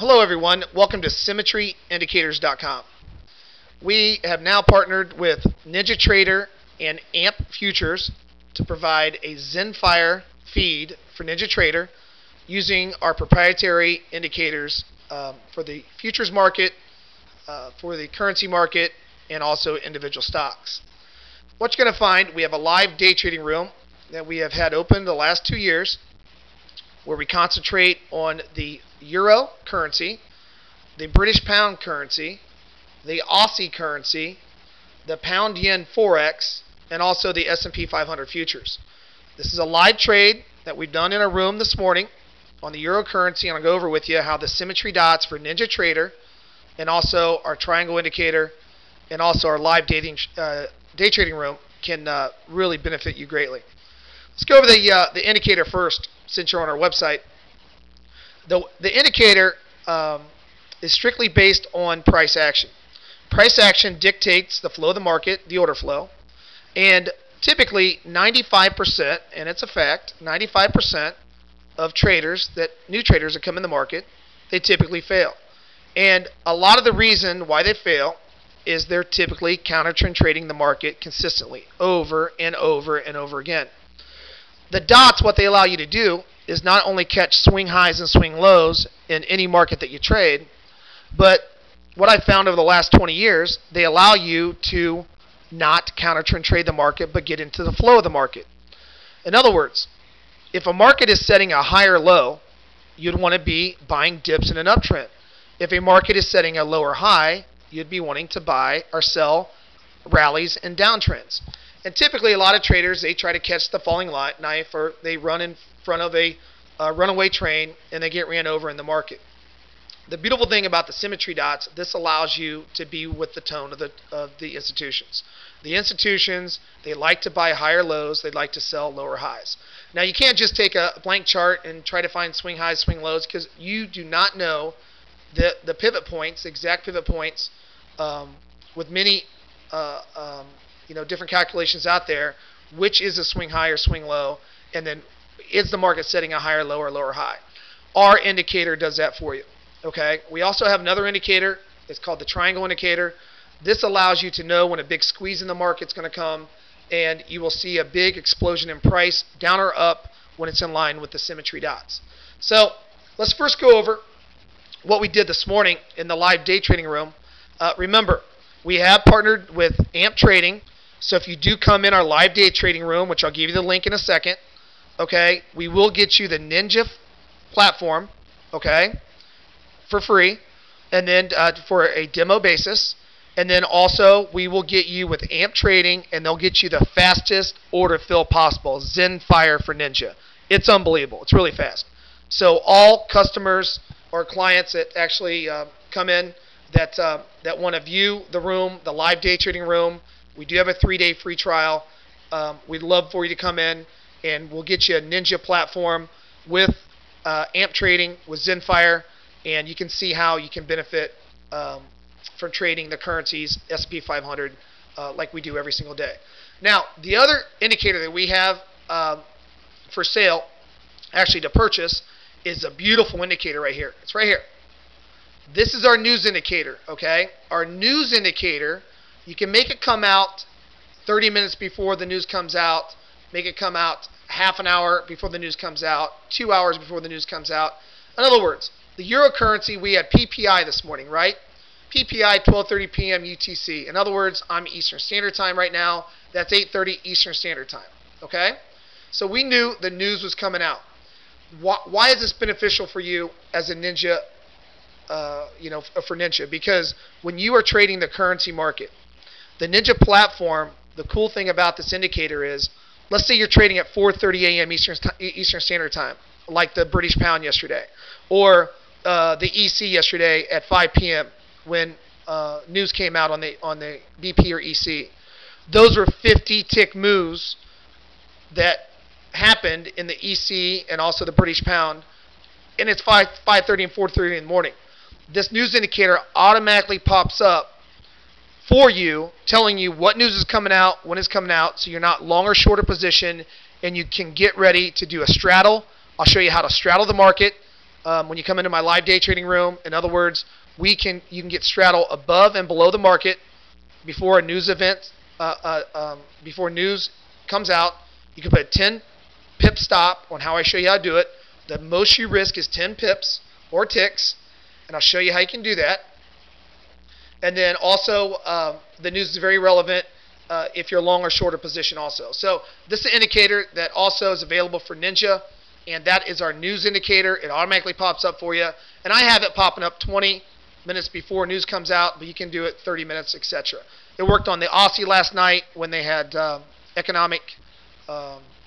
Hello everyone, welcome to SymmetryIndicators.com. We have now partnered with NinjaTrader and AMP Futures to provide a Zenfire feed for NinjaTrader using our proprietary indicators for the futures market, for the currency market, and also individual stocks. What you're going to find, we have a live day trading room that we have had open the last 2 years where we concentrate on the Euro currency, the British Pound currency, the Aussie currency, the Pound Yen Forex, and also the S&P 500 futures. This is a live trade that we've done in a room this morning on the Euro currency, and I'll go over with you how the symmetry dots for NinjaTrader and also our triangle indicator and also our live day trading room can really benefit you greatly. Let's go over the indicator first since you're on our website. The indicator is strictly based on price action. Price action dictates the flow of the market, the order flow, and typically 95%, and it's a fact, 95% of traders, new traders that come in the market, they typically fail. And a lot of the reason why they fail is they're typically counter-trend trading the market consistently over and over and over again. The dots, what they allow you to do is not only catch swing highs and swing lows in any market that you trade, but what I've found over the last 20 years, they allow you to not counter-trend trade the market but get into the flow of the market. In other words, if a market is setting a higher low, you'd want to be buying dips in an uptrend. If a market is setting a lower high, you'd be wanting to buy or sell rallies and downtrends. And typically a lot of traders, they try to catch the falling knife, or they run in front of a runaway train and they get ran over in the market. The beautiful thing about the symmetry dots, this allows you to be with the tone of the institutions. The institutions, they like to buy higher lows, they like to sell lower highs. Now you can't just take a blank chart and try to find swing highs, swing lows, because you do not know the pivot points, the exact pivot points, with many different calculations out there, which is a swing high or swing low, and then is the market setting a higher low or lower high. Our indicator does that for you. Okay. We also have another indicator. It's called the triangle indicator. This allows you to know when a big squeeze in the market is going to come, and you will see a big explosion in price, down or up, when it's in line with the symmetry dots. So let's first go over what we did this morning in the live day trading room. Remember, we have partnered with AMP Trading, so if you do come in our live day trading room, which I'll give you the link in a second, okay, we will get you the Ninja platform, okay, for free, and then for a demo basis, and then also we will get you with AMP Trading, and they'll get you the fastest order fill possible, Zenfire for Ninja. It's unbelievable. It's really fast. So all customers or clients that actually come in that want to view the room, the live day trading room, we do have a 3-day free trial. We'd love for you to come in, and we'll get you a Ninja platform with AMP Trading, with Zenfire, and you can see how you can benefit from trading the currencies, S&P 500, like we do every single day. Now, the other indicator that we have for sale, actually to purchase, is a beautiful indicator right here. It's right here. This is our news indicator, okay? Our news indicator, you can make it come out 30 minutes before the news comes out, make it come out half an hour before the news comes out, 2 hours before the news comes out. In other words, the Euro currency, we had PPI this morning, right? PPI 12:30 p.m. UTC. In other words, I'm Eastern Standard Time right now. That's 8:30 Eastern Standard Time, okay? So we knew the news was coming out. Why is this beneficial for you as a Ninja, for Ninja? Because when you are trading the currency market, the Ninja platform, the cool thing about this indicator is, let's say you're trading at 4:30 a.m. Eastern Standard Time, like the British Pound yesterday, or the EC yesterday at 5 p.m. when news came out on the BP or EC. Those were 50-tick moves that happened in the EC and also the British Pound, and it's 5:30 and 4:30 in the morning. This news indicator automatically pops up for you, telling you what news is coming out, when it's coming out, so you're not long or short a position, and you can get ready to do a straddle. I'll show you how to straddle the market when you come into my live day trading room. In other words, you can get straddle above and below the market before a news event, before news comes out. You can put a 10 pip stop on how I show you how to do it. The most you risk is 10 pips or ticks, and I'll show you how you can do that. And then also, the news is very relevant if you're long or short a position also. So this is an indicator that also is available for Ninja, and that is our news indicator. It automatically pops up for you, and I have it popping up 20 minutes before news comes out, but you can do it 30 minutes, etc. It worked on the Aussie last night when they had economic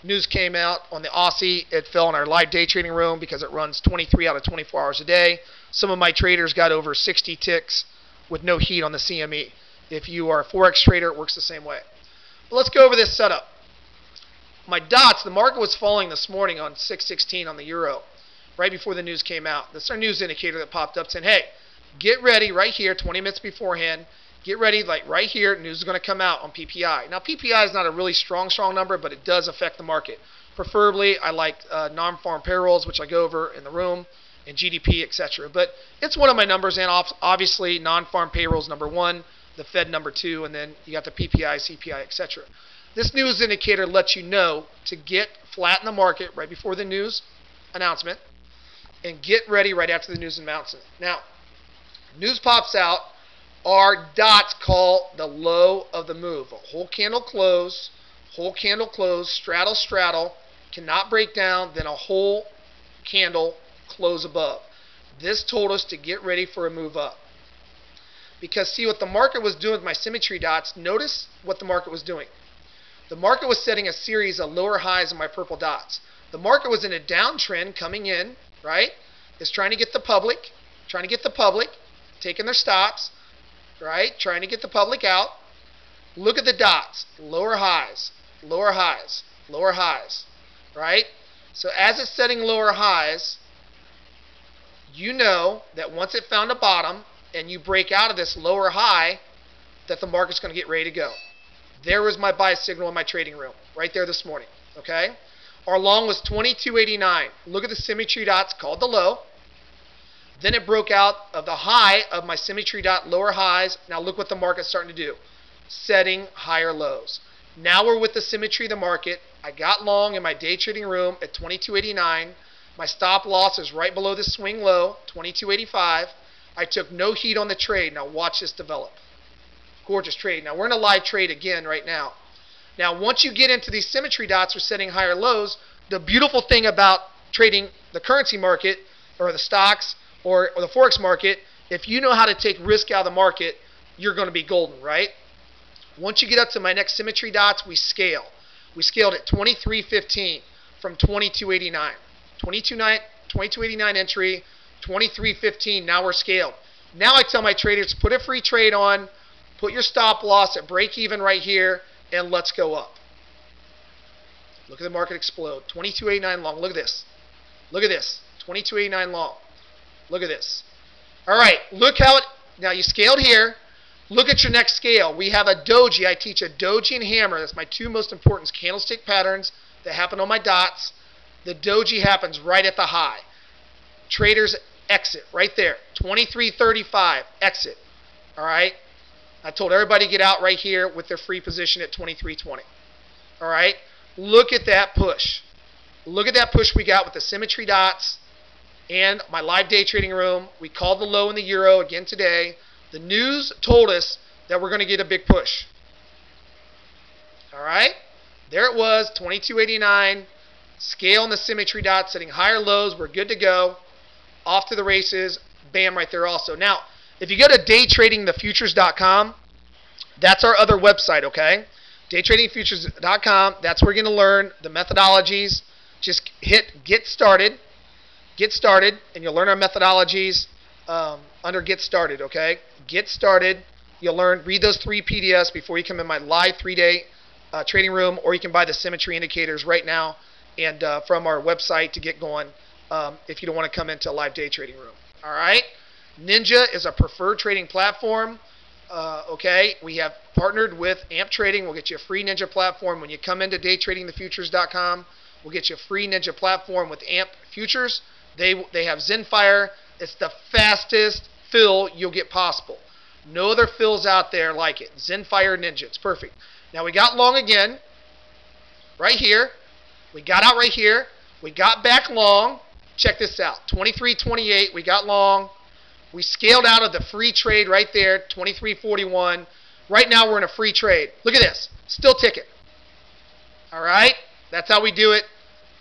news came out on the Aussie. It fell in our live day trading room because it runs 23 out of 24 hours a day. Some of my traders got over 60 ticks with no heat on the CME. If you are a Forex trader, it works the same way. But let's go over this setup. My dots, the market was falling this morning on 616 on the euro, right before the news came out. This is our news indicator that popped up saying, hey, get ready right here 20 minutes beforehand. Get ready, like right here, news is going to come out on PPI. Now, PPI is not a really strong number, but it does affect the market. Preferably, I like non-farm payrolls, which I go over in the room, and GDP, etc. But it's one of my numbers, and obviously, non-farm payrolls number 1, the Fed number 2, and then you got the PPI, CPI, etc. This news indicator lets you know to get flat in the market right before the news announcement and get ready right after the news announcement. Now, news pops out. Our dots call the low of the move. A whole candle close, straddle, straddle, cannot break down, then a whole candle close above. This told us to get ready for a move up. Because see what the market was doing with my symmetry dots, notice what the market was doing. The market was setting a series of lower highs in my purple dots. The market was in a downtrend coming in, right? It's trying to get the public, taking their stops, right? Trying to get the public out. Look at the dots, lower highs, lower highs, lower highs, right? So as it's setting lower highs, you know that once it found a bottom and you break out of this lower high, that the market's going to get ready to go. There was my buy signal in my trading room, right there this morning, okay? Our long was 22.89. Look at the symmetry dots called the low. Then it broke out of the high of my symmetry dot lower highs. Now look what the market's starting to do. Setting higher lows. Now we're with the symmetry of the market. I got long in my day trading room at 22.89. My stop loss is right below the swing low, 22.85. I took no heat on the trade. Now watch this develop. Gorgeous trade. Now we're in a live trade again right now. Now once you get into these symmetry dots or setting higher lows, the beautiful thing about trading the currency market or the stocks or the Forex market, if you know how to take risk out of the market, you're going to be golden, right? Once you get up to my next symmetry dots, we scale. We scaled at 23.15 from 22.89. 22.89 entry, 23.15, now we're scaled. Now I tell my traders, put a free trade on, put your stop loss at break even right here, and let's go up. Look at the market explode. 22.89 long. Look at this. Look at this. 22.89 long. Look at this. All right. Look how it. Now you scaled here. Look at your next scale. We have a doji. I teach a doji and hammer. That's my two most important candlestick patterns that happen on my dots. The doji happens right at the high. Traders exit right there. 23.35. Exit. All right. I told everybody to get out right here with their free position at 23.20. All right. Look at that push. Look at that push we got with the symmetry dots and my live day trading room. We called the low in the euro again today. The news told us that we're going to get a big push. All right. There it was, 22.89. Scale in the symmetry dots, setting higher lows. We're good to go. Off to the races. Bam, right there also. Now, if you go to daytradingthefutures.com, that's our other website, okay? Daytradingthefutures.com, that's where you're going to learn the methodologies. Just hit Get Started, and you'll learn our methodologies under Get Started, okay? Get Started. You'll read those 3 PDFs before you come in my live 3-day trading room, or you can buy the symmetry indicators right now and from our website to get going if you don't want to come into a live day trading room. All right? Ninja is a preferred trading platform. Okay, we have partnered with AMP Trading. We'll get you a free Ninja platform. When you come into daytradingthefutures.com, we'll get you a free Ninja platform with AMP Futures. They have Zenfire. It's the fastest fill you'll get possible. No other fills out there like it. Zenfire Ninja. It's perfect. Now we got long again. Right here. We got out right here. We got back long. Check this out. 23.28. We got long. We scaled out of the free trade right there. 23.41. Right now we're in a free trade. Look at this. Still ticking. All right. That's how we do it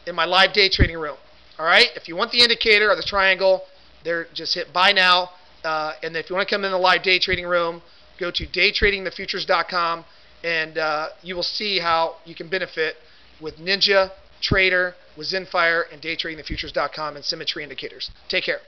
in my live day trading room. All right. If you want the indicator or the triangle, there, just hit buy now. And if you want to come in the live day trading room, go to daytradingthefutures.com, and you will see how you can benefit with Ninja, Trader, with Zenfire, and daytradingthefutures.com and Symmetry Indicators. Take care.